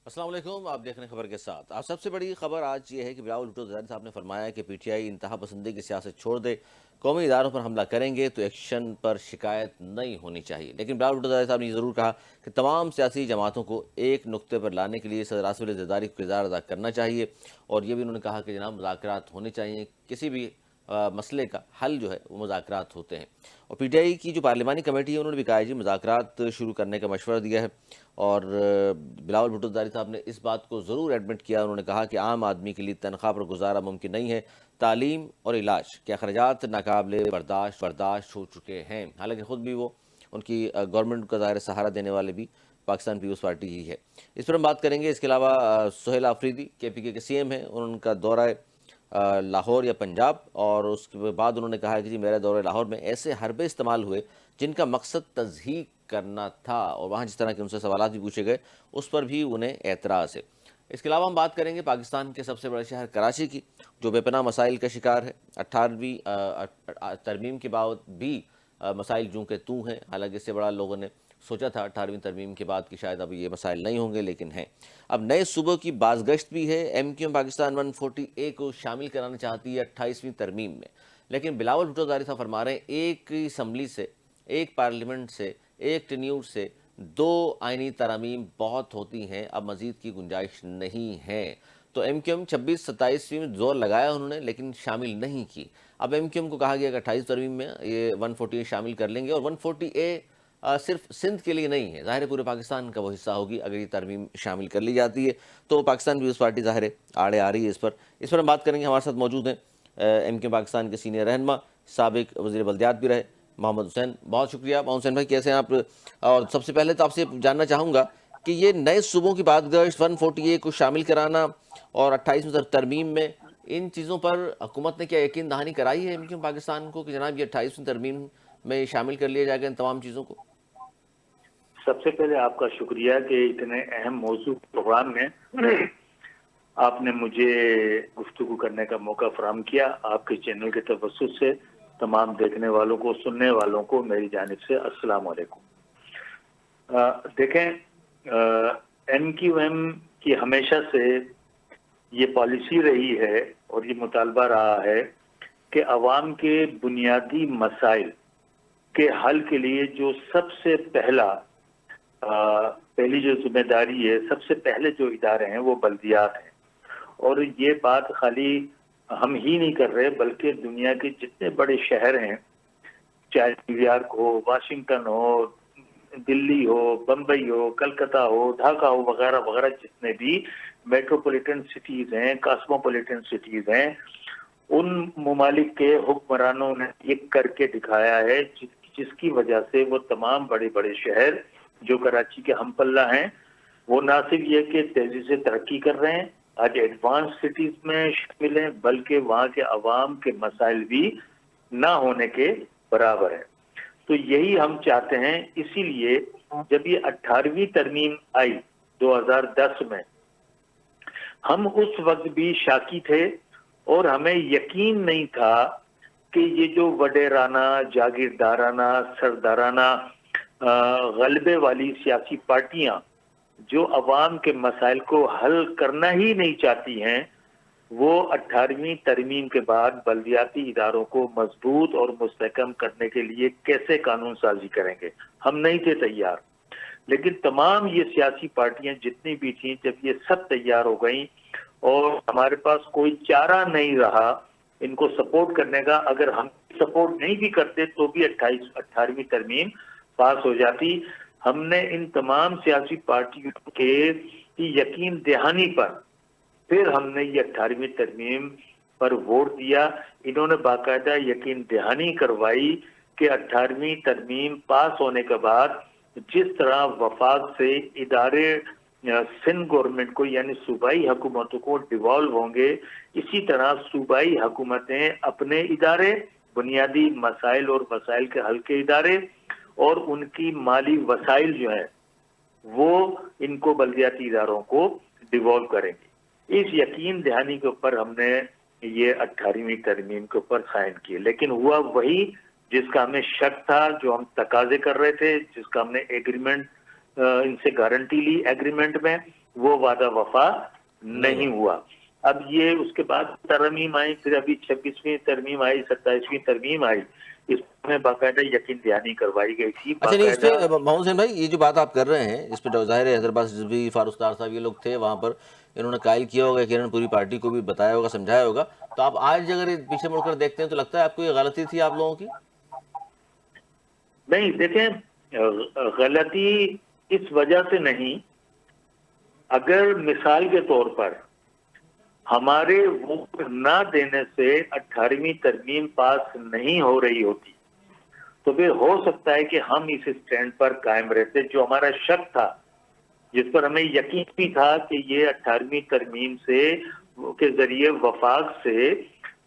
السلام علیکم، آپ دیکھ رہے ہیں خبر کے ساتھ۔ آپ سب سے بڑی خبر آج یہ ہے کہ بلاول بھٹو زرداری صاحب نے فرمایا کہ پی ٹی آئی انتہا پسندی کی سیاست چھوڑ دے، قومی اداروں پر حملہ کریں گے تو ایکشن پر شکایت نہیں ہونی چاہیے۔ لیکن بلاول بھٹو زرداری صاحب نے یہ ضرور کہا کہ تمام سیاسی جماعتوں کو ایک نقطے پر لانے کے لیے صدر آصف علی زرداری کو کردار ادا کرنا چاہیے، اور یہ بھی انہوں نے کہا کہ جناب مذاکرات ہونے چاہیے، کسی بھی مسئلے کا حل جو ہے وہ مذاکرات ہوتے ہیں۔ اور پی ٹی آئی کی جو پارلیمانی کمیٹی ہے انہوں نے بھی کہا ہے جی مذاکرات شروع کرنے کا مشورہ دیا ہے، اور بلاول بھٹو زرداری صاحب نے اس بات کو ضرور ایڈمٹ کیا۔ انہوں نے کہا کہ عام آدمی کے لیے تنخواہ پر گزارا ممکن نہیں ہے، تعلیم اور علاج کے اخراجات ناقابل برداشت ہو چکے ہیں۔ حالانکہ خود بھی وہ ان کی گورنمنٹ کا ظاہر سہارا دینے والے بھی پاکستان پیپلز پارٹی ہی ہے۔ اس پر ہم بات کریں گے۔ اس کے علاوہ سہیل آفریدی کے پی کے سی ایم ہیں، ان کا دورہ لاہور یا پنجاب، اور اس کے بعد انہوں نے کہا کہ جی میرے دورہ لاہور میں ایسے حربے استعمال ہوئے جن کا مقصد تضحیک کرنا تھا، اور وہاں جس طرح کے ان سے سوالات بھی پوچھے گئے اس پر بھی انہیں اعتراض ہے۔ اس کے علاوہ ہم بات کریں گے پاکستان کے سب سے بڑے شہر کراچی کی، جو بے پناہ مسائل کا شکار ہے۔ 18ویں ترمیم کے بعد بھی مسائل جوں کہ توں ہیں۔ حالانکہ اس سے بڑا لوگوں نے سوچا تھا 18ویں ترمیم کے بعد کہ شاید اب یہ مسائل نہیں ہوں گے، لیکن ہیں۔ اب نئے صوبوں کی بازگشت بھی ہے۔ M Q M Pakistan 140A کو شامل کرانا چاہتی ہے 28ویں ترمیم میں، لیکن بلاول بھٹو زرداری صاحب فرما رہے ہیں ایک اسمبلی سے، ایک پارلیمنٹ سے، ایک ٹینیور سے 2 آئینی ترامیم بہت ہوتی ہیں، اب مزید کی گنجائش نہیں ہے۔ تو ایم کیو ایم 26-27ویں میں زور لگایا انہوں نے، لیکن شامل نہیں کی۔ اب ایم کیو ایم کو کہا گیا کہ 28 ترمیم میں یہ 140A شامل کر لیں گے، اور 140A صرف سندھ کے لیے نہیں ہے، ظاہر ہے پورے پاکستان کا وہ حصہ ہوگی اگر یہ ترمیم شامل کر لی جاتی ہے۔ تو پاکستان پیپلز پارٹی ظاہر ہے آڑے آ رہی ہے اس پر ہم بات کریں گے۔ ہمارے ساتھ موجود ہیں ایم کیو پاکستان کے سینئر رہنما، سابق وزیر بلدیات بھی رہے، محمد حسین۔ بہت شکریہ محمد حسین بھائی، کیسے ہیں آپ؟ اور سب سے پہلے تو آپ سے جاننا چاہوں گا کہ یہ نئے صوبوں کی بازگشت، 140A کو شامل کرانا اور 28ویں ترمیم میں، ان چیزوں پر حکومت نے کیا یقین دہانی کرائی ہے ایم کیو پاکستان کو کہ جناب یہ 28ویں ترمیم میں شامل کر لیا جائے گا ان تمام چیزوں کو؟ سب سے پہلے آپ کا شکریہ کہ اتنے اہم موضوع پروگرام میں آپ نے مجھے گفتگو کرنے کا موقع فراہم کیا۔ آپ کے چینل کے توسط سے تمام دیکھنے والوں کو، سننے والوں کو میری جانب سے السلام علیکم۔ دیکھیں، ایم کیو ایم کی ہمیشہ سے یہ پالیسی رہی ہے اور یہ مطالبہ رہا ہے کہ عوام کے بنیادی مسائل کے حل کے لیے جو سب سے پہلی جو ذمہ داری ہے، سب سے پہلے جو ادارے ہیں وہ بلدیات ہیں۔ اور یہ بات خالی ہم ہی نہیں کر رہے، بلکہ دنیا کے جتنے بڑے شہر ہیں، چاہے نیو یارک ہو، واشنگٹن ہو، دلی ہو، بمبئی ہو، کلکتہ ہو، ڈھاکہ ہو، وغیرہ وغیرہ، جتنے بھی میٹروپولیٹن سٹیز ہیں، کاسموپولیٹن سٹیز ہیں، ان ممالک کے حکمرانوں نے یہ کر کے دکھایا ہے، جس کی وجہ سے وہ تمام بڑے بڑے شہر جو کراچی کے ہم پلہ ہیں، وہ نہ صرف یہ کہ تیزی سے ترقی کر رہے ہیں، آج ایڈوانس سٹیز میں شامل ہیں، بلکہ وہاں کے عوام کے مسائل بھی نہ ہونے کے برابر ہیں۔ تو یہی ہم چاہتے ہیں۔ اسی لیے جب یہ 18ویں ترمیم آئی 2010 میں، ہم اس وقت بھی شاکی تھے اور ہمیں یقین نہیں تھا کہ یہ جو وڈیرانہ، جاگیردارانہ، سردارانہ غلبے والی سیاسی پارٹیاں جو عوام کے مسائل کو حل کرنا ہی نہیں چاہتی ہیں، وہ 18ویں ترمیم کے بعد بلدیاتی اداروں کو مضبوط اور مستحکم کرنے کے لیے کیسے قانون سازی کریں گے۔ ہم نہیں تھے تیار، لیکن تمام یہ سیاسی پارٹیاں جتنی بھی تھیں، جب یہ سب تیار ہو گئیں اور ہمارے پاس کوئی چارہ نہیں رہا ان کو سپورٹ کرنے کا، اگر ہم سپورٹ نہیں بھی کرتے تو بھی 18ویں ترمیم پاس ہو جاتی۔ ہم نے ان تمام سیاسی پارٹیوں کے یقین دہانی پر پھر ہم نے یہ 18ویں ترمیم پر ووٹ دیا۔ انہوں نے باقاعدہ یقین دہانی کروائی کہ 18ویں ترمیم پاس ہونے کے بعد جس طرح وفاق سے ادارے سندھ گورنمنٹ کو، یعنی صوبائی حکومتوں کو ڈیوالو ہوں گے، اسی طرح صوبائی حکومتیں اپنے ادارے، بنیادی مسائل اور مسائل کے حل کے ادارے اور ان کی مالی وسائل جو ہیں وہ ان کو بلدیاتی اداروں کو ڈیوالو کریں گے۔ اس یقین دہانی کے اوپر ہم نے یہ 18ویں ترمیم کے اوپر سائن کیے، لیکن ہوا وہی جس کا ہمیں شک تھا، جو ہم تقاضے کر رہے تھے، جس کا ہم نے ایگریمنٹ ان سے گارنٹی لی ایگریمنٹ میں، وہ وعدہ وفا نہیں ہوا۔ اب یہ اس کے بعد ترمیم آئی، پھر ابھی 26ویں ترمیم آئی، 27ویں ترمیم آئی، اس میں باقاعدہ یقین دہانی کروائی گئی تھی اچھا نہیں، اس پہ باقاعدہ۔ محمد حسین بھائی یہ جو بات آپ کر رہے ہیں اس پہ ظاہر ہے حیدرآباد سے بھی فاروق دار صاحب یہ لوگ تھے وہاں پر، انہوں نے قائل کیا ہوگا کہ انہوں نے پوری پارٹی کو بھی بتایا ہوگا، سمجھایا ہوگا، تو آپ آج اگر پیچھے مڑ کر دیکھتے ہیں تو لگتا ہے آپ کو یہ غلطی تھی آپ لوگوں کی؟ نہیں دیکھیں، غلطی اس وجہ سے نہیں، اگر مثال کے طور پر ہمارے ووٹ نہ دینے سے 18ویں ترمیم پاس نہیں ہو رہی ہوتی تو پھر ہو سکتا ہے کہ ہم اس اسٹینڈ پر قائم رہتے، جو ہمارا شک تھا، جس پر ہمیں یقین بھی تھا کہ یہ 18ویں ترمیم کے ذریعے وفاق سے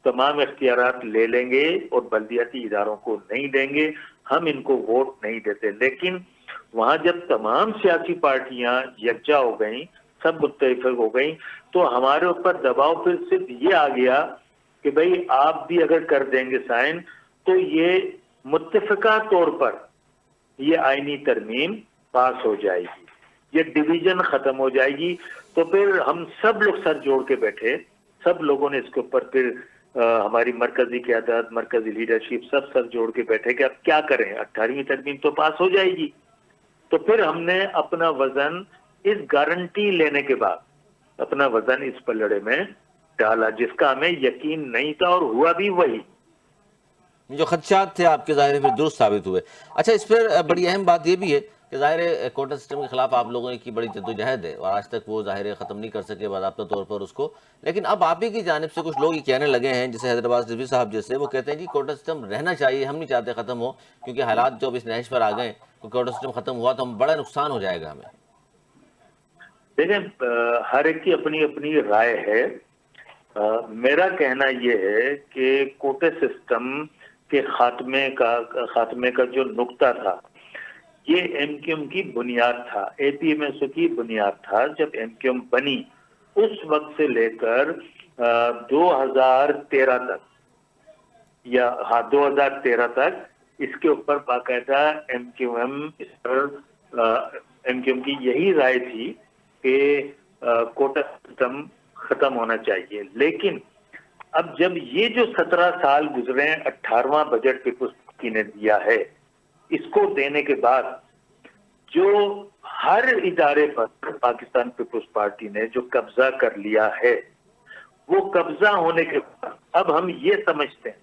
تمام اختیارات لے لیں گے اور بلدیاتی اداروں کو نہیں دیں گے، ہم ان کو ووٹ نہیں دیتے۔ لیکن وہاں جب تمام سیاسی پارٹیاں یکجا ہو گئیں، سب متفق ہو گئیں، تو ہمارے اوپر دباؤ پھر صرف یہ آ گیا کہ بھئی آپ بھی اگر کر دیں گے سائن تو یہ متفقہ طور پر یہ آئینی ترمیم پاس ہو جائے گی، یہ ڈویژن ختم ہو جائے گی۔ تو پھر ہم سب لوگ سر جوڑ کے بیٹھے، سب لوگوں نے اس کے اوپر پھر ہماری مرکزی قیادت، مرکزی لیڈرشپ سب سر جوڑ کے بیٹھے کہ اب کیا کریں، 18ویں ترمیم تو پاس ہو جائے گی۔ تو پھر ہم نے اپنا وزن اس گارنٹی لینے کے بعد اپنا وزن اس پلڑے میں ڈالا جس کا ہمیں یقین نہیں تھا، اور ہوا بھی وہی۔ جو خدشات تھے آپ کے ظاہر ہے پھر درست ثابت ہوئے۔ اچھا اس پر بڑی اہم بات یہ بھی ہے کہ ظاہر ہے کوٹا سسٹم کے خلاف آپ لوگوں کی بڑی جدوجہد ہے اور آج تک وہ ظاہر ہے ختم نہیں کر سکے باضابطہ طور پر اس کو، لیکن اب آپ ہی کی جانب سے کچھ لوگ یہ کہنے لگے ہیں، جیسے حیدرآباد رضوی صاحب جیسے، وہ کہتے ہیں جی کوٹا سسٹم رہنا چاہیے، ہم نہیں چاہتے ختم ہو، کیونکہ حالات جو اب اس نہج پر آ گئے کہ کوٹا سسٹم ختم ہوا تو ہم بڑا نقصان ہو جائے گا ہمیں۔ دیکھیں، ہر ایک کی اپنی اپنی رائے ہے۔ میرا کہنا یہ ہے کہ کوٹے سسٹم کے خاتمے کا جو نقطہ تھا، یہ ایم کیو ایم کی بنیاد تھا، اے پی ایم ایس او کی بنیاد تھا۔ جب ایم کیو ایم بنی اس وقت سے لے کر 2013 تک، یا 2013 تک اس کے اوپر باقاعدہ ایم کیو ایم کی یہی رائے تھی کہ کوٹا سسٹم ختم ہونا چاہیے۔ لیکن اب جب یہ جو 17 سال گزرے ہیں، 18واں بجٹ پیپلز پارٹی نے دیا ہے، اس کو دینے کے بعد جو ہر ادارے پر پاکستان پیپلز پارٹی نے جو قبضہ کر لیا ہے، وہ قبضہ ہونے کے بعد اب ہم یہ سمجھتے ہیں،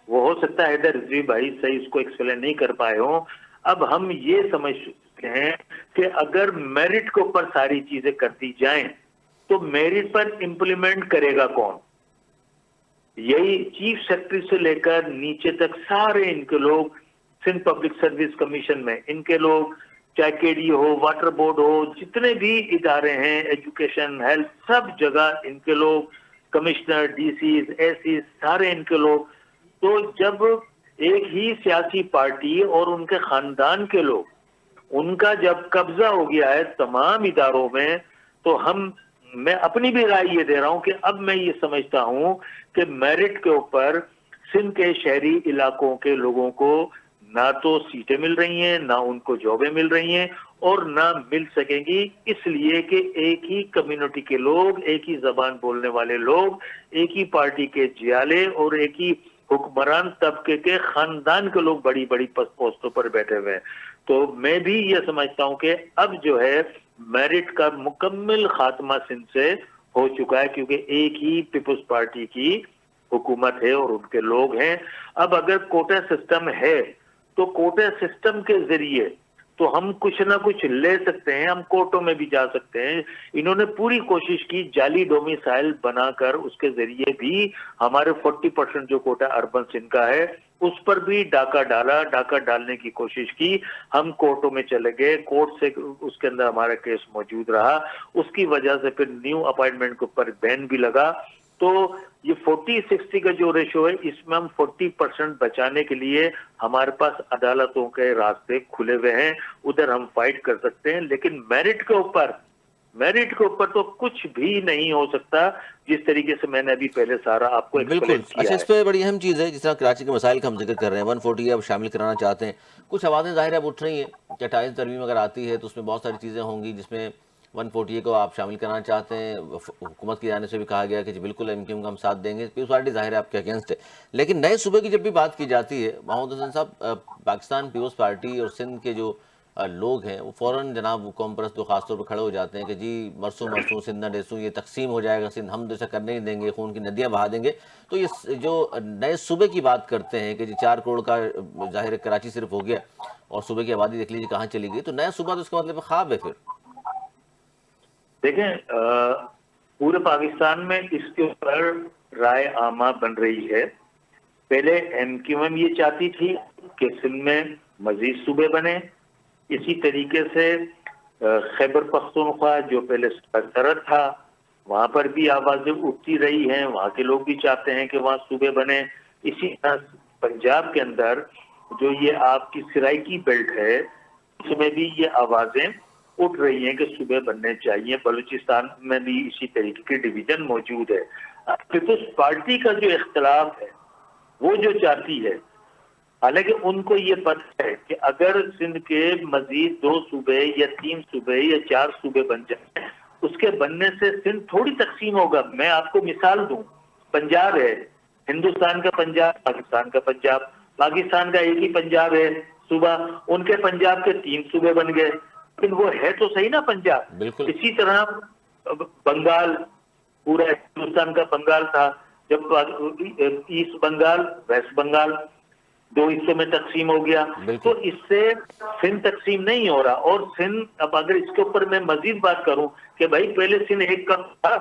وہ ہو سکتا ہے حیدر رضوی بھائی صحیح اس کو ایکسپلین نہیں کر پائے ہوں، اب ہم یہ سمجھتے ہیں کہ اگر میرٹ کے اوپر ساری چیزیں کر دی جائیں تو میرٹ پر امپلیمنٹ کرے گا کون؟ یہی چیف سیکرٹری سے لے کر نیچے تک سارے ان کے لوگ، سندھ پبلک سروس کمیشن میں ان کے لوگ، چاہے کے ڈی ہو، واٹر بورڈ ہو، جتنے بھی ادارے ہیں، ایجوکیشن، ہیلتھ، سب جگہ ان کے لوگ، کمشنر، ڈی سیز، اے سیز، سارے ان کے لوگ۔ تو جب ایک ہی سیاسی پارٹی اور ان کے خاندان کے لوگ، ان کا جب قبضہ ہو گیا ہے تمام اداروں میں، تو میں اپنی بھی رائے یہ دے رہا ہوں کہ اب میں یہ سمجھتا ہوں کہ میرٹ کے اوپر سندھ کے شہری علاقوں کے لوگوں کو نہ تو سیٹیں مل رہی ہیں، نہ ان کو جابیں مل رہی ہیں، اور نہ مل سکیں گی، اس لیے کہ ایک ہی کمیونٹی کے لوگ، ایک ہی زبان بولنے والے لوگ، ایک ہی پارٹی کے جیالے اور ایک ہی حکمران طبقے کے خاندان کے لوگ بڑی بڑی پوسٹوں پر بیٹھے ہوئے ہیں۔ تو میں بھی یہ سمجھتا ہوں کہ اب جو ہے میرٹ کا مکمل خاتمہ سندھ سے ہو چکا ہے، کیونکہ ایک ہی پیپلز پارٹی کی حکومت ہے اور ان کے لوگ ہیں۔ اب اگر کوٹا سسٹم ہے تو کوٹا سسٹم کے ذریعے تو ہم کچھ نہ کچھ لے سکتے ہیں، ہم کورٹوں میں بھی جا سکتے ہیں۔ انہوں نے پوری کوشش کی جعلی ڈومیسائل بنا کر اس کے ذریعے بھی ہمارے 40% جو کوٹا اربن سندھ کا ہے اس پر بھی ڈاکہ ڈالنے کی کوشش کی۔ ہم کورٹوں میں چلے گئے، کورٹ سے اس کے اندر ہمارا کیس موجود رہا، اس کی وجہ سے پھر نیو اپائنٹمنٹ کے اوپر بین بھی لگا۔ تو یہ 40-60 کا جو ریشو ہے، اس میں ہم 40% بچانے کے لیے ہمارے پاس عدالتوں کے راستے کھلے ہوئے ہیں، ادھر ہم فائٹ کر سکتے ہیں۔ لیکن میرٹ کے اوپر میرٹ کے اوپر تو کچھ بھی نہیں ہو سکتا، جس طریقے سے میں نے ابھی پہلے سارا آپ کو بالکل. ایکسپلین کیا اچھا، ہے. اس پہ بڑی اہم چیز ہے جس طرح کراچی کے مسائل کا ہم ذکر کر رہے ہیں، 140 اب شامل کرانا چاہتے ہیں. کچھ آوازیں ظاہر اب اٹھ رہی ہیں کہ 28 ترمیم اگر آتی ہے تو اس میں بہت ساری چیزیں ہوں گی جس میں 140 کو آپ شامل کرانا چاہتے ہیں. حکومت کی جانب سے بھی کہا گیا کہ جی بالکل ایم کیو ایم کا ہم ساتھ دیں گے. پیپلز پارٹی ظاہر ہے آپ کے اگینسٹ ہے. لیکن نئے صوبے کی جب بھی بات کی جاتی ہے محمود حسن صاحب، پاکستان پیپلز پارٹی اور سندھ کے جو لوگ ہیں وہ فوراً جناب قوم پرست جو خاص طور پہ کھڑے ہو جاتے ہیں کہ جی مرسوں مرسوں سندھ نہ ڈیسوں، یہ تقسیم ہو جائے گا سندھ، ہم جیسا کرنے نہیں دیں گے، خون کی ندیاں بہا دیں گے. تو یہ جو نئے صوبے کی بات کرتے ہیں کہ جی 4 کروڑ کا ظاہر ہے کراچی صرف ہو گیا اور صوبے کی آبادی دیکھ لیجیے کہاں چلی گئی، تو نیا صوبہ تو اس کا مطلب خواب ہے. پھر دیکھیں پورے پاکستان میں اس کے اوپر رائے عامہ بن رہی ہے. پہلے ایم کیو ایم یہ چاہتی تھی کہ سندھ میں مزید صوبے بنے. اسی طریقے سے خیبر پختونخوا جو پہلے سرحد تھا وہاں پر بھی آوازیں اٹھتی رہی ہیں، وہاں کے لوگ بھی چاہتے ہیں کہ وہاں صوبے بنے. اسی طرح پنجاب کے اندر جو یہ آپ کی سرائکی بیلٹ ہے اس میں بھی یہ آوازیں اٹھ رہی ہیں کہ صوبے بننے چاہیے. بلوچستان میں بھی اسی طریقے کی ڈویژن موجود ہے. پیپلز پارٹی کا جو اختلاف ہے وہ جو چاہتی ہے، حالانکہ ان کو یہ پتہ ہے کہ اگر سندھ کے مزید 2 صوبے یا 3 صوبے یا 4 صوبے بن جائیں اس کے بننے سے سندھ تھوڑی تقسیم ہوگا. میں آپ کو مثال دوں، پنجاب ہے، ہندوستان کا پنجاب، پاکستان کا پنجاب، پاکستان کا ایک ہی پنجاب ہے صوبہ، ان کے پنجاب کے 3 صوبے بن گئے، لیکن وہ ہے تو صحیح نا پنجاب. بالکل اسی طرح بنگال، پورا ہندوستان کا بنگال تھا، جب ایسٹ بنگال ویسٹ بنگال 2 حصوں میں تقسیم ہو گیا. بالکل. تو اس سے سندھ تقسیم نہیں ہو رہا. اور سندھ اب اگر اس کے اوپر میں مزید بات کروں کہ بھائی پہلے سندھ ایک کم تھا،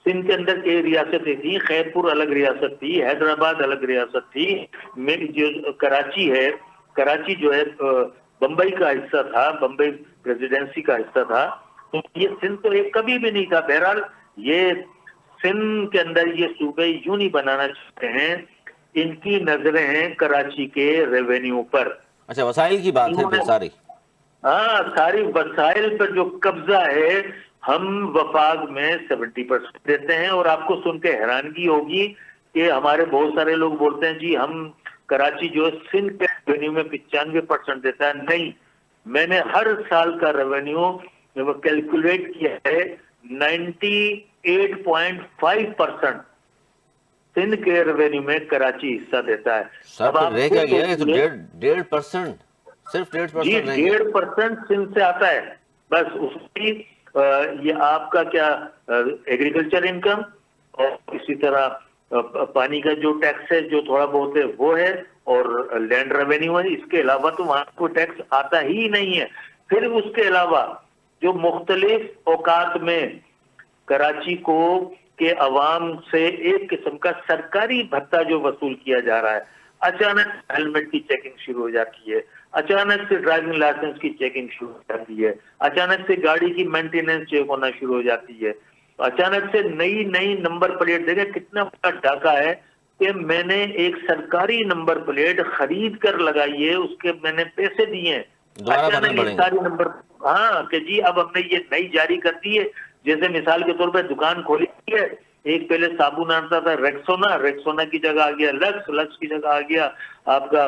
سندھ کے اندر کئی ریاستیں تھیں، خیر پور الگ ریاست تھی، حیدرآباد الگ ریاست تھی، میری جو کراچی ہے، کراچی جو ہے بمبئی کا حصہ تھا، بمبئی پریزیڈنسی کا حصہ تھا. تو یہ سندھ تو ایک کبھی بھی نہیں تھا. بہرحال یہ سندھ کے اندر یہ صوبے یوں نہیں بنانا چاہتے ہیں، ان کی نظریں ہیں کراچی کے ریونیو پر. اچھا، وسائل کی بات ہے پھر ساری. ہاں، ساری وسائل پر جو قبضہ ہے ہم وفاق میں 70% دیتے ہیں. اور آپ کو سن کے حیرانگی ہوگی کہ ہمارے بہت سارے لوگ بولتے ہیں جی ہم کراچی جو سندھ کے ریونیو میں 95% دیتا ہے. نہیں، میں نے ہر سال کا ریونیو کیلکولیٹ کیا ہے، 98.5% سندھ کے ریونیو میں کراچی حصہ دیتا ہے. سر اب پھر آپ رہ کیا خود گیا؟ یہ تو سوچیے، 1.5%، صرف جی 1.5% رہ گیا. 1.5% سندھ سے آتا ہے بس. اس کی یہ آپ کا کیا ایگریکلچر انکم اور اسی طرح پانی کا جو ٹیکس ہے جو تھوڑا بہت ہے وہ ہے، اور لینڈ ریونیو ہے. اس کے علاوہ تو وہاں کو ٹیکس آتا ہی نہیں ہے. پھر اس کے علاوہ جو مختلف اوقات میں کراچی کو کے عوام سے ایک قسم کا سرکاری بھتہ جو وصول کیا جا رہا ہے، اچانک ہیلمٹ کی چیکنگ شروع ہو جاتی ہے، اچانک سے ڈرائیونگ لائسنس کی چیکنگ شروع ہو جاتی ہے، اچانک سے گاڑی کی مینٹیننس چیک ہونا شروع ہو جاتی ہے، اچانک سے نئی نمبر پلیٹ. دیکھیں کتنا بڑا ڈاکہ ہے کہ میں نے ایک سرکاری نمبر پلیٹ خرید کر لگائی ہے، اس کے میں نے پیسے دیے ہیں، دوبارہ بھرنے اچانک یہ پڑیں گے. ساری نمبر، ہاں کہ جی اب ہم نے یہ نئی جاری کر دی ہے. جیسے مثال کے طور پہ دکان کھولی ہے، ایک پہلے صابن آتا تھا ریکسونا کی جگہ آ گیا لکس کی جگہ آ گیا آپ کا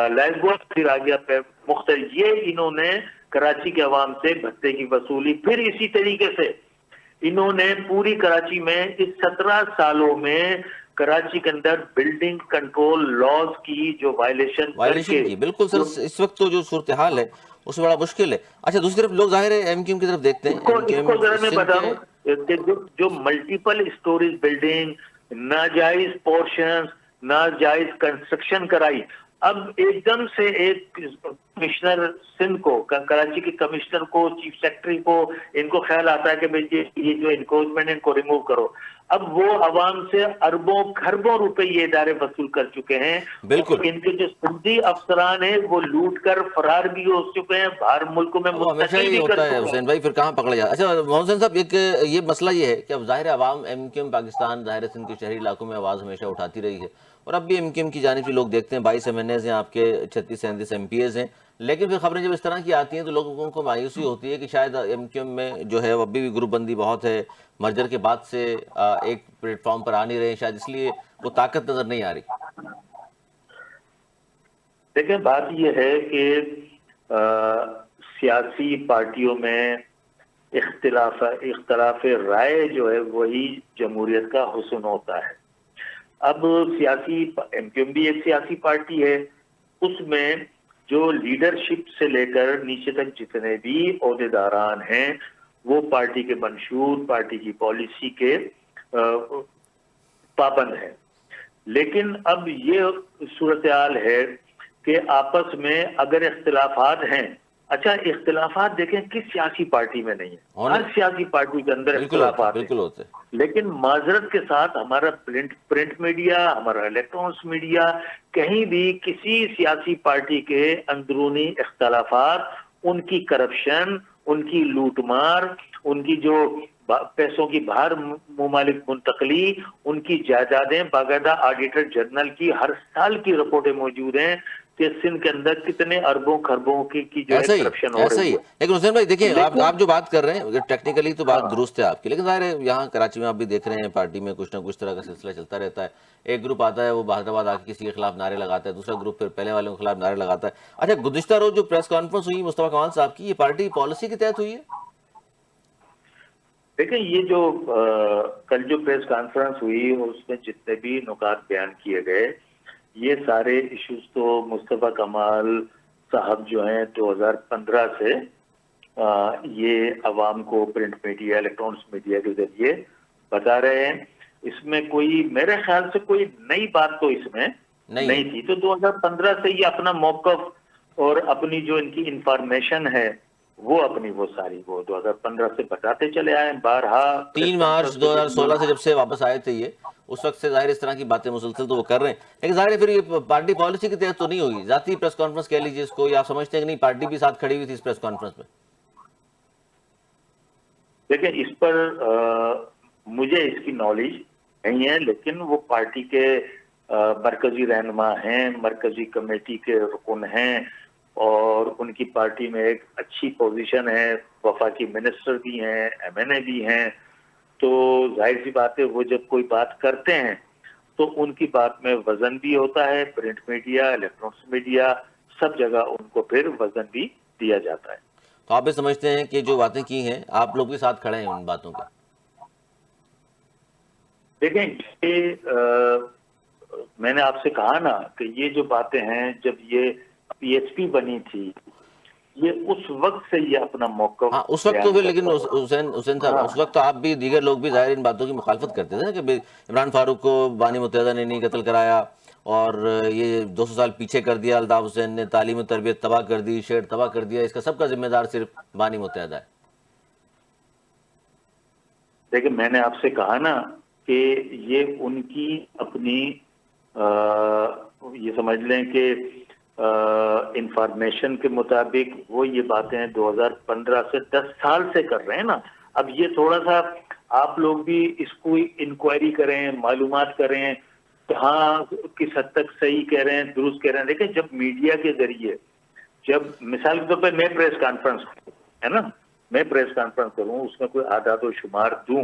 لائف بوائے، پھر آ گیا مختلف. یہ انہوں نے کراچی کے عوام سے بھتے کی وصولی. پھر اسی طریقے سے انہوں نے پوری کراچی میں اس 17 سالوں میں کراچی کے اندر بلڈنگ کنٹرول لاز کی جو وائلیشن کی. بالکل سر، اس وقت تو جو صورتحال ہے اس میں بڑا مشکل ہے. اچھا، دوسری طرف لوگ ظاہر ہے ایم کیو ایم کی طرف دیکھتے ہیں. ایم کیو اس کو ایم ذرا میں سندھ کے بتاؤں کہ جو ملٹیپل اسٹوریز بلڈنگ، ناجائز پورشنز، ناجائز کنسٹرکشن کرائی. اب ایک دم سے ایک کمشنر سندھ کو، کراچی کے کمشنر کو، چیف سیکرٹری کو، ان کو خیال آتا ہے کہ یہ جو انکروچمنٹ ان کو ریموو کرو. اب وہ عوام سے اربوں خربوں روپے یہ ادارے وصول کر چکے ہیں. بالکل. ان کے جو سندھی افسران ہیں وہ لوٹ کر فرار بھی ہو چکے ہیں، باہر ملکوں میں وہ ہمیشہ منتقل ہی بھی کر ہوتا ہے چکے ہیں. حسین بھائی، پھر کہاں پکڑا جاتا ہے. اچھا محمد حسین صاحب، ایک یہ مسئلہ یہ ہے کہ اب ظاہر عوام ایم کیو ایم پاکستان ظاہر سندھ کے شہری علاقوں میں آواز ہمیشہ اٹھاتی رہی ہے، اور اب بھی ایم کیو ایم کی جانب سے لوگ دیکھتے ہیں 22 ایم این ایز ہیں آپ کے، 36 37 ایم پی ایز ہیں. لیکن پھر خبریں جب اس طرح کی آتی ہیں تو لوگوں کو مایوسی ہوتی ہے کہ شاید ایم کیو ایم میں جو ہے ابھی بھی گروپ بندی بہت ہے، مرجر کے بعد سے ایک پلیٹ فارم پر آ نہیں رہے، شاید اس لیے وہ طاقت نظر نہیں آ رہی۔ دیکھیں بات یہ ہے کہ سیاسی پارٹیوں میں اختلاف رائے جو ہے وہی جمہوریت کا حسن ہوتا ہے۔ اب سیاسی ایم کیو ایم بھی ایک سیاسی پارٹی ہے، اس میں جو لیڈرشپ سے لے کر نیچے تک جتنے بھی عہدیداران ہیں وہ پارٹی کے منشور، پارٹی کی پالیسی کے پابند ہیں۔ لیکن اب یہ صورتحال ہے کہ آپس میں اگر اختلافات ہیں، اچھا اختلافات دیکھیں کس سیاسی پارٹی میں نہیں ہے، ہر سیاسی پارٹی کے اندر بالکل ہوتے اختلافات ہیں، بالکل ہوتے۔ لیکن معذرت کے ساتھ ہمارا پرنٹ میڈیا، ہمارا الیکٹرانکس میڈیا کہیں بھی کسی سیاسی پارٹی کے اندرونی اختلافات، ان کی کرپشن، ان کی لوٹ مار، ان کی جو پیسوں کی باہر ممالک منتقلی، ان کی جائیدادیں باقاعدہ آڈیٹر جنرل کی ہر سال کی رپورٹیں موجود ہیں کہ سندھ کے اندر کتنے اربوں خربوں کی جو ہے کرپشن ہو ایسا رہی ہی ہے۔ لیکن حسین بھائی دیکھیں، لیکن آپ جو بات کر رہے ہیں ٹیکنیکلی تو بات ہاں درست ہے آپ کی، لیکن ظاہر ہے یہاں کراچی میں آپ بھی دیکھ رہے ہیں پارٹی میں کچھ نہ کچھ طرح کا سلسلہ چلتا رہتا ہے۔ ایک گروپ آتا ہے وہ بہادرآباد آ کے کسی کے خلاف نعرے لگاتا ہے، دوسرا گروپ پھر پہلے والوں کے خلاف نعرے لگاتا ہے۔ اچھا گزشتہ روز جو پریس کانفرنس ہوئی مصطفیٰ کمال صاحب کی، یہ پارٹی پالیسی کے تحت ہوئی ہے؟ دیکھیں یہ جو کل جو پریس کانفرنس ہوئی اس میں جتنے بھی نکات بیان کیے گئے، یہ سارے ایشوز تو مصطفیٰ کمال صاحب جو ہیں 2015 سے یہ عوام کو پرنٹ میڈیا، الیکٹرانکس میڈیا کے ذریعے بتا رہے ہیں۔ اس میں کوئی میرے خیال سے کوئی نئی بات تو اس میں نہیں تھی، تو 2015 سے یہ اپنا موقف اور اپنی جو ان کی انفارمیشن ہے وہ اپنی وہ ساری وہ 2015 سے بتاتے چلے آئے ہیں بارہا 3 مارچ 2016 سے جب سے واپس آئے تھے یہ، اس وقت سے ظاہر اس طرح کی باتیں مسلسل تو وہ کر رہے ہیں، لیکن ظاہر ہے پھر یہ پارٹی پالیسی کے تحت تو نہیں ہوئی، ذاتی پریس کانفرنس کہہ لیجیے اس کو، یا آپ سمجھتے ہیں کہ نہیں پارٹی بھی ساتھ کھڑی ہوئی تھی اس پریس کانفرنس میں؟ دیکھیں اس پر مجھے اس کی نالج نہیں ہے، لیکن وہ پارٹی کے مرکزی رہنما ہیں، مرکزی کمیٹی کے رکن ہیں، اور ان کی پارٹی میں ایک اچھی پوزیشن ہے، وفاقی منسٹر بھی ہیں، ایم این اے بھی ہیں، تو ظاہر سی بات ہے وہ جب کوئی بات کرتے ہیں تو ان کی بات میں وزن بھی ہوتا ہے، پرنٹ میڈیا، الیکٹرانکس میڈیا سب جگہ ان کو پھر وزن بھی دیا جاتا ہے۔ تو آپ بھی سمجھتے ہیں کہ جو باتیں کی ہیں آپ لوگ بھی ساتھ کھڑے ہیں ان باتوں کے؟ دیکھیں یہ میں نے آپ سے کہا نا کہ یہ جو باتیں ہیں جب یہ پی ایچ پی بنی تھی، یہ اس وقت سے یہ اپنا موقف ہاں اس وقت تو بیان پھر لیکن کرتا ہے۔ حسین صاحب ہاں اس وقت تو آپ بھی دیگر لوگ بھی ظاہر ان باتوں کی مخالفت کرتے تھے نا کہ عمران فاروق کو بانی متحدہ نے نہیں قتل کرایا، اور یہ 200 سال پیچھے کر دیا، الطاف حسین نے تعلیم و تربیت تباہ کر دی، شعر تباہ کر دیا، اس کا سب کا ذمہ دار صرف بانی متحدہ ہے۔ دیکھیں میں نے آپ سے کہا نا کہ یہ ان کی اپنی یہ سمجھ لیں کہ انفارمیشن کے مطابق وہ یہ باتیں 2015 سے 10 سال سے کر رہے ہیں نا۔ اب یہ تھوڑا سا آپ لوگ بھی اس کو انکوائری کریں، معلومات کریں کہ ہاں کس حد تک صحیح کہہ رہے ہیں، درست کہہ رہے ہیں۔ دیکھیں جب میڈیا کے ذریعے، جب مثال کے طور پہ میں پریس کانفرنس ہے نا، میں پریس کانفرنس کروں، اس میں کوئی اعداد و شمار دوں،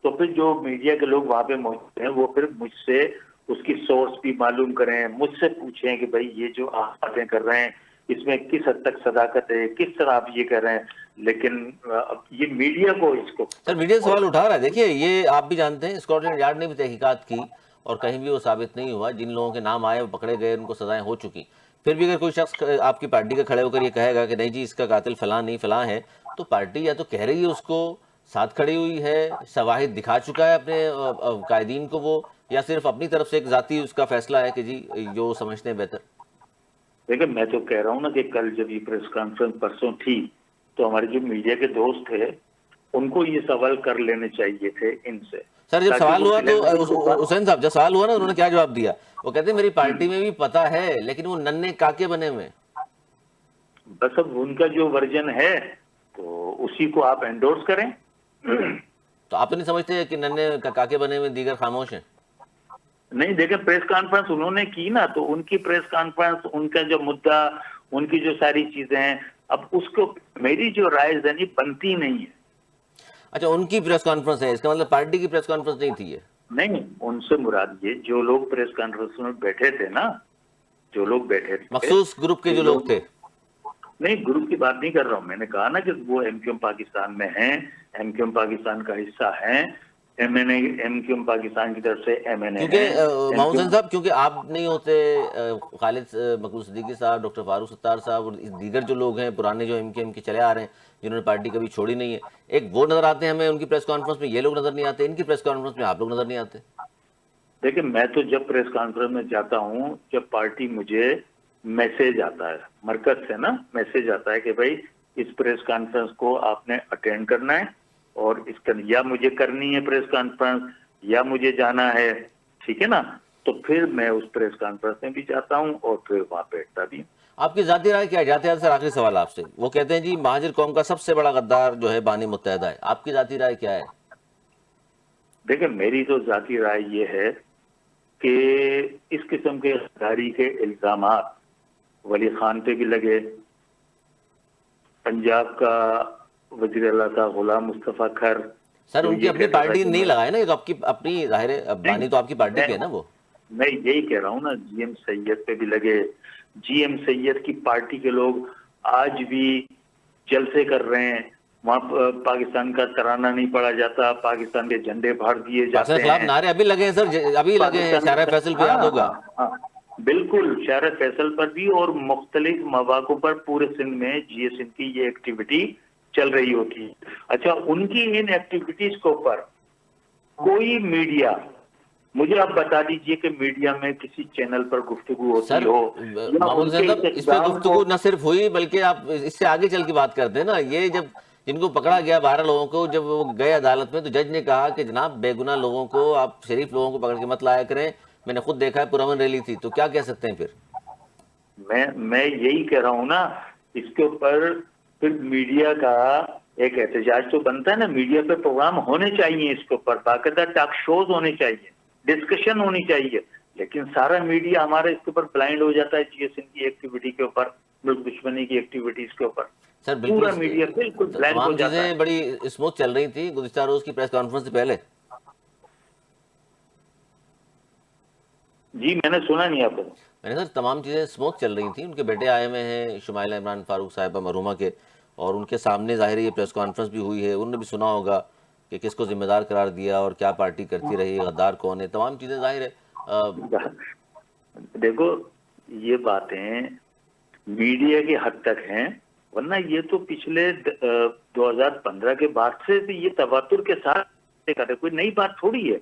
تو پھر جو میڈیا کے لوگ وہاں پہ موجود ہیں وہ پھر مجھ سے اس کی سورس بھی معلوم کریں، مجھ سے پوچھیں کہ بھائی یہ جو آپ باتیں کر رہے ہیں اس میں کس حد تک صداقت ہے، کس طرح آپ یہ کر رہے ہیں۔ لیکن یہ میڈیا کو اس کو سر میڈیا سوال اٹھا رہا ہے، دیکھیے یہ آپ بھی جانتے ہیں اسکاٹ یارڈ نے بھی تحقیقات کی اور کہیں بھی وہ ثابت نہیں ہوا، جن لوگوں کے نام آئے وہ پکڑے گئے، ان کو سزائیں ہو چکی، پھر بھی اگر کوئی شخص آپ کی پارٹی کا کھڑے ہو کر یہ کہے گا کہ نہیں جی اس کا قاتل فلاں نہیں فلاں ہے، تو پارٹی یا تو کہہ رہی ہے اس کو، ساتھ کھڑی ہوئی ہے، شواہد دکھا چکا ہے اپنے قائدین کو وہ، یا صرف اپنی طرف سے ایک ذاتی اس کا فیصلہ ہے کہ جی جو سمجھتے ہیں بہتر۔ دیکھیں میں تو کہہ رہا ہوں نا کہ کل جب یہ پریس کانفرنس پرسوں تھی تو ہمارے جو میڈیا کے دوست تھے ان کو یہ سوال کر لینے چاہیے تھے ان سے، سر جب تاکہ سوال وہ ہوا تو سلیکٹڈ جو بات، حسین صاحب جب سوال ہوا نا انہوں نے کیا جواب دیا؟ وہ کہتے ہیں میری پارٹی میں بھی پتہ ہے لیکن وہ ننے کاکے بنے ہوئے ہیں۔ بس اب ان کا جو ورژن ہے تو اسی کو آپ انڈورس کریں۔ تو آپ تو نہیں سمجھتے کہ ننے کاکے بنے ہوئے دیگر خاموش ہیں؟ نہیں دیکھیں پریس کانفرنس انہوں نے کی نا، تو ان کی پریس کانفرنس، ان کا جو مدعا، ان کی جو ساری چیزیں ہیں، اب اس کو میری جو رائے زنی بنتی نہیں ہے. اچھا ان کی پریس کانفرنس ہے، اس کا مطلب پارٹی کی پریس کانفرنس نہیں تھی یہ؟ نہیں، ان سے مراد یہ جو لوگ پریس کانفرنس میں بیٹھے تھے نا، جو لوگ بیٹھے تھے، مخصوص گروپ کے جو لوگ تھے. نہیں گروپ کی بات نہیں کر رہا ہوں، میں نے کہا نا کہ وہ ایم کیو ایم پاکستان میں ہیں، ایم کیو ایم پاکستان کا حصہ ہیں، M N A M Q M Pakistan کی طرف سے ایم این اے ہیں. کیونکہ محمد حسین صاحب، کیونکہ آپ نہیں ہوتے، خالد مقبول صدیقی صاحب، ڈاکٹر فاروق ستار صاحب اور دیگر جو لوگ ہیں پرانے جو ایم کیو ایم کے چلے آ رہے ہیں، جنہوں نے پارٹی کبھی چھوڑی نہیں ہے، ایک وہ نظر آتے ہیں ہمیں ان کی پریس کانفرنس میں، یہ لوگ نظر نہیں آتے، ان کی پریس کانفرنس میں آپ لوگ نظر نہیں آتے. دیکھیں میں تو جب پریس کانفرنس میں جاتا ہوں، جب پارٹی مجھے میسج آتا ہے مرکز سے نا، میسج آتا ہے کہ بھائی اس پریس کانفرنس کو آپ نے اٹینڈ کرنا ہے، اور اس کا یا مجھے کرنی ہے پریس کانفرنس یا مجھے جانا ہے، ٹھیک ہے نا، تو پھر میں اس پریس کانفرنس میں بھی جاتا ہوں اور پھر وہاں بیٹھتا بھی ہوں. آپ کی ذاتی رائے کیا ہے؟ جاتے ہیں سر آخری سوال آپ سے. وہ کہتے ہیں جی مہاجر قوم کا سب سے بڑا غدار جو ہے بانی متحدہ ہے، آپ کی ذاتی رائے کیا ہے؟ دیکھیں میری تو ذاتی رائے یہ ہے کہ اس قسم کے غداری کے الزامات ولی خان پہ بھی لگے، پنجاب کا وزیر اعلیٰ تھا غلام مصطفیٰ کھر. سر ان کی اپنی پارٹی نے نہیں لگائے نا، یہ تو آپ کی اپنی ظاہر ہے، بانی تو آپ کی پارٹی کے ہے نا وہ. میں یہی کہہ رہا ہوں نا، جی ایم سید پہ بھی لگے. جی ایم سید کی پارٹی کے لوگ آج بھی جلسے کر رہے ہیں، وہاں پاکستان کا ترانہ نہیں پڑھا جاتا، پاکستان کے جھنڈے پھاڑ دیے پاکستان جاتے کے خلاف ہیں. نعرے ابھی لگے ہیں سر، ابھی لگے ہیں، شارع فیصل پہ یاد ہوگا. ہاں بالکل، شارع فیصل پر بھی اور مختلف مواقع پر پورے سندھ میں جی ایس ان کی یہ ایکٹیویٹی چل رہی ہوتی ہے. اچھا ان کی ان ایکٹیویٹیز کے اوپر کوئی میڈیا، مجھے آپ بتا دیجئے کہ میڈیا میں کسی چینل پر گفتگو ہوتی سر ہو یا محمد ان حسین کے صاحب، اس پہ اقدام گفتگو نہ صرف ہوئی بلکہ آپ اس سے آگے چل کے بات کرتے ہیں نا. یہ جب جن کو پکڑا گیا 12 لوگوں کو، جب وہ گئے عدالت میں تو جج نے کہا کہ جناب بے گناہ لوگوں کو، آپ شریف لوگوں کو پکڑ کے مت لایا کریں، میں نے خود دیکھا ہے پرامن ریلی تھی. تو کیا کہہ سکتے ہیں پھر؟ میں یہی کہہ رہا ہوں نا، اس کے اوپر پھر میڈیا کا ایک احتجاج تو بنتا ہے نا، میڈیا پہ پروگرام ہونے چاہیے، اس کے اوپر باقاعدہ ٹاک شوز ہونے چاہیے، ڈسکشن ہونی چاہیے. لیکن سارا میڈیا ہمارا اس کے اوپر بلائنڈ ہو جاتا ہے، جی ایس این کی ایکٹیویٹی کے اوپر، ملک دشمنی کی ایکٹیویٹیز کے اوپر سر پورا بالکل میڈیا بالکل بلینک ہو تمام جاتا ہے. چیزیں بڑی اسموتھ چل رہی تھیں گزشتہ روز کی پریس کانفرنس سے پہلے. جی میں نے سنا نہیں آپ کو. میں نے سر تمام چیزیں اسموتھ چل رہی تھیں. ان کے بیٹے آئے ہوئے ہیں شمائلہ عمران فاروق صاحبہ مرحومہ کے، اور ان کے سامنے ظاہر ہے یہ پریس کانفرنس بھی ہوئی ہے. انہوں نے بھی سنا ہوگا کہ کس کو ذمہ دار قرار دیا اور کیا پارٹی کرتی رہی، غدار کون ہے، تمام چیزیں ظاہر ہے. دیکھو یہ باتیں میڈیا کی حد تک ہیں، ورنہ یہ تو پچھلے 2015 کے بعد سے بھی یہ تواتر کے ساتھ کوئی نئی بات تھوڑی ہے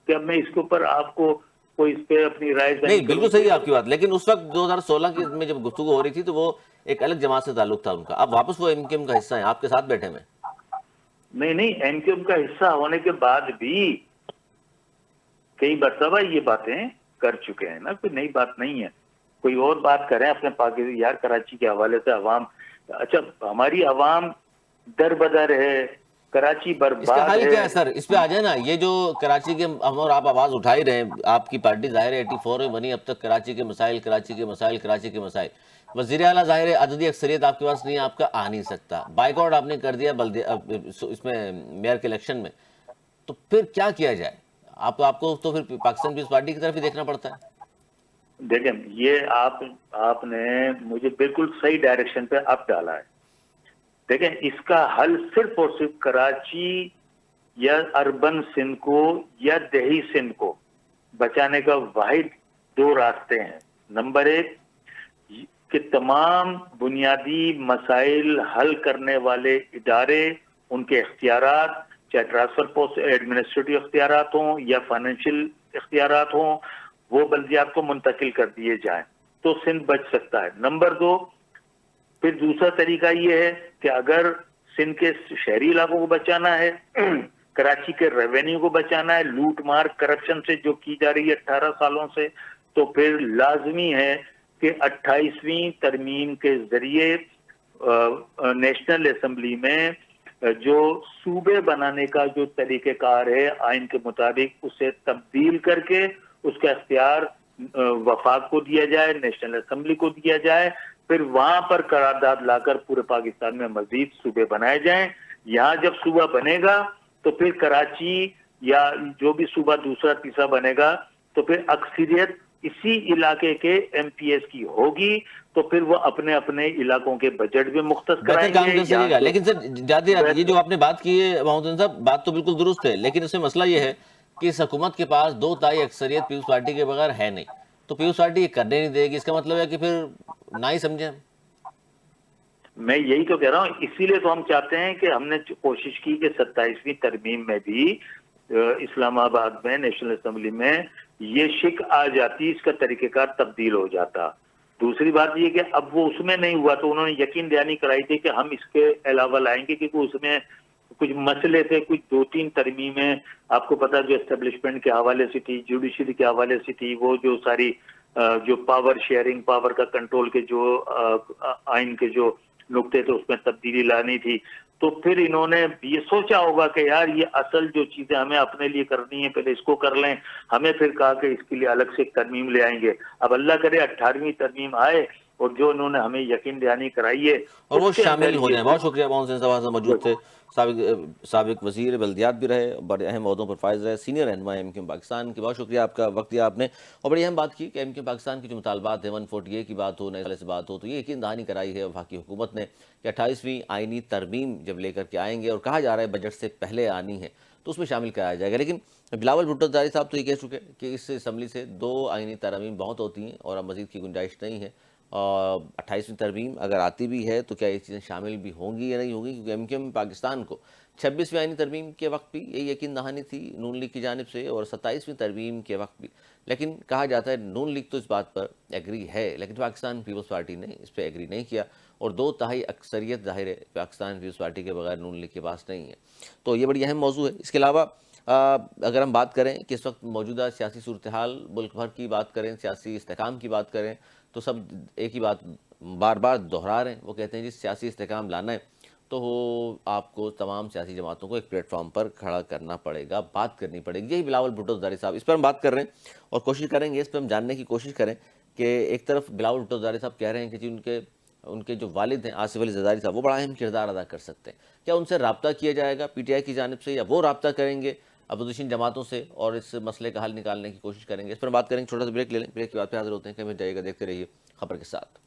کہ اب میں اس کے اوپر آپ کو کوئی اس پہ اپنی رائے نہیں بالکل صحیح ہے آپ کی بات، لیکن اس وقت 2016 میں جب گفتگو ہو رہی تھی تو وہ ایک الگ جماعت سے تعلق تھا ان کا. اب واپس وہ ایم کیو ایم کا حصہ ہیں، آپ کے ساتھ بیٹھے ہوئے. نہیں ایم کیو ایم کا حصہ ہونے کے بعد بھی کئی مرتبہ یہ باتیں کر چکے ہیں نا، کوئی نئی بات نہیں ہے. کوئی اور بات کریں اپنے پاکستان یار کراچی کے حوالے سے. عوام، اچھا ہماری عوام در بدر ہے، کراچی اس کا برباد حل ہے. کیا ہے سر؟ اس پہ آ جائیں نا. یہ جو کراچی کے ہم اور آپ آواز اٹھا ہی رہے ہیں، آپ کی پارٹی ظاہر ہے 84 میں بنی، اب تک کراچی کے مسائل کراچی کے مسائل کراچی کے مسائل. وزیر اعلیٰ ظاہر ہے عددی اکثریت آپ کے پاس نہیں ہے، آپ کا آ نہیں سکتا. بائیک آؤٹ آپ نے کر دیا اس میں میئر کے الیکشن میں. تو پھر کیا کیا جائے؟ آپ کو تو پھر پاکستان پیپلز پارٹی کی طرف ہی دیکھنا پڑتا ہے. دیکھیں یہ آپ نے مجھے بالکل صحیح ڈائریکشن پہ اب ڈالا ہے. دیکھیں اس کا حل صرف اور صرف کراچی یا اربن سندھ کو یا دیہی سندھ کو بچانے کا واحد 2 راستے ہیں. نمبر 1 کہ تمام بنیادی مسائل حل کرنے والے ادارے، ان کے اختیارات، چاہے ٹرانسفر پوسٹ ایڈمنسٹریٹو اختیارات ہوں یا فائنینشیل اختیارات ہوں، وہ بلدیات کو منتقل کر دیے جائیں تو سندھ بچ سکتا ہے. نمبر 2 پھر دوسرا طریقہ یہ ہے کہ اگر سندھ کے شہری علاقوں کو بچانا ہے، کراچی کے ریونیو کو بچانا ہے، لوٹ مار کرپشن سے جو کی جا رہی ہے 18 سالوں سے، تو پھر لازمی ہے کہ 28ویں ترمیم کے ذریعے نیشنل اسمبلی میں جو صوبے بنانے کا جو طریقہ کار ہے آئین کے مطابق اسے تبدیل کر کے اس کا اختیار وفاق کو دیا جائے، نیشنل اسمبلی کو دیا جائے، پھر وہاں پر قرارداد لا کر پورے پاکستان میں مزید صوبے بنائے جائیں. یہاں جب صوبہ بنے گا تو پھر کراچی یا جو بھی صوبہ دوسرا تیسرا بنے گا تو پھر اکثریت اسی علاقے کے ایم پی ایس کی ہوگی, تو پھر وہ اپنے اپنے علاقوں کے بجٹ بھی مختص بہتر کرائیں کام گے. کر سکے گا. لیکن سر جاتے یہ جو آپ نے بات کی ہے محمد حسین صاحب, بات تو بالکل درست ہے, لیکن اس میں مسئلہ یہ ہے کہ اس حکومت کے پاس 2/3 اکثریت پیپلز پارٹی کے بغیر ہے نہیں, تو پیپلز پارٹی یہ کرنے نہیں دے گی. اس کا مطلب ہے کہ پھر نہ ہی سمجھیں. میں یہی تو کہہ رہا ہوں, اسی لیے تو ہم چاہتے ہیں کہ ہم نے کوشش کی کہ 27ویں ترمیم میں بھی اسلام آباد میں نیشنل اسمبلی میں یہ شک آ جاتی, اس کا طریقہ کار تبدیل ہو جاتا. دوسری بات یہ کہ اب وہ اس میں نہیں ہوا تو انہوں نے یقین دہانی کرائی تھی کہ ہم اس کے علاوہ لائیں گے, کیونکہ اس میں کچھ مسئلے تھے, کچھ 2-3 ترمیمیں آپ کو پتا جو اسٹیبلشمنٹ کے حوالے سے تھی, جوڈیشری کے حوالے سے تھی, وہ جو ساری جو پاور شیئرنگ, پاور کا کنٹرول کے جو آئین کے جو نقطے تھے اس میں تبدیلی لانی تھی. تو پھر انہوں نے یہ سوچا ہوگا کہ یار یہ اصل جو چیزیں ہمیں اپنے لیے کرنی ہے پہلے اس کو کر لیں, ہمیں پھر کہا کہ اس کے لیے الگ سے ایک ترمیم لے آئیں گے. اب اللہ کرے 18ویں ترمیم آئے اور جو انہوں نے ہمیں یقین دہانی کرائی ہے اور وہ اس کے اندر شامل ہو یہ جائیں. بہت شکریہ محمد حسین صاحب موجود تھے, سابق وزیر بلدیات بھی رہے, بڑے اہم عہدوں پر فائز رہے, سینئر رہنما ایم کیو پاکستان کی. بہت شکریہ آپ کا وقت دیا آپ نے, اور بڑی اہم بات کی کہ ایم کیو پاکستان کی جو مطالبات ہیں 140A کی بات ہو, نئے سالے سے بات ہو, تو یہ یقین دہانی کرائی ہے وفاقی حکومت نے کہ 28ویں آئینی ترمیم جب لے کر کے آئیں گے, اور کہا جا رہا ہے بجٹ سے پہلے آنی ہے, تو اس میں شامل کرایا جائے گا. لیکن بلاول بھٹو زرداری صاحب تو یہ کہہ چکے کہ اس اسمبلی سے 2 آئینی ترامیم بہت ہوتی ہیں اور اب مزید کی گنجائش نہیں ہے. 28ویں ترمیم اگر آتی بھی ہے تو کیا یہ چیزیں شامل بھی ہوں گی یا نہیں ہوں گی, کیونکہ ایم کیو ایم پاکستان کو 26ویں آئینی ترمیم کے وقت بھی یہ یقین دہانی تھی نون لیگ کی جانب سے, اور 27ویں ترمیم کے وقت بھی. لیکن کہا جاتا ہے نون لیگ تو اس بات پر ایگری ہے, لیکن پاکستان پیپلز پارٹی نے اس پہ ایگری نہیں کیا, اور 2/3 اکثریت ظاہر ہے پاکستان پیپلز پارٹی کے بغیر نون لیگ کے پاس نہیں ہے. تو یہ بڑی اہم موضوع ہے. اس کے علاوہ اگر ہم بات کریں کہ اس وقت موجودہ سیاسی صورتحال ملک بھر کی بات کریں, سیاسی استحکام کی بات کریں, تو سب ایک ہی بات بار بار دہرا رہے ہیں. وہ کہتے ہیں جی سیاسی استحکام لانا ہے تو آپ کو تمام سیاسی جماعتوں کو ایک پلیٹ فارم پر کھڑا کرنا پڑے گا, بات کرنی پڑے گی. یہی بلاول بھٹو زرداری صاحب, اس پر ہم بات کر رہے ہیں اور کوشش کریں گے, اس پہ ہم جاننے کی کوشش کریں کہ ایک طرف بلاول بھٹو زرداری صاحب کہہ رہے ہیں کہ جی ان کے جو والد ہیں آصف علی زرداری صاحب, وہ بڑا اہم کردار ادا کر سکتے ہیں. کیا ان سے رابطہ کیا جائے گا پی ٹی آئی کی جانب سے, یا وہ رابطہ کریں گے اپوزیشن جماعتوں سے اور اس مسئلے کا حل نکالنے کی کوشش کریں گے؟ اس پر بات کریں گے. چھوٹا سا بریک لے لیں, بریک کے بعد پھر حاضر ہوتے ہیں. کہیں مت جائیے گا, دیکھتے رہیے خبر کے ساتھ.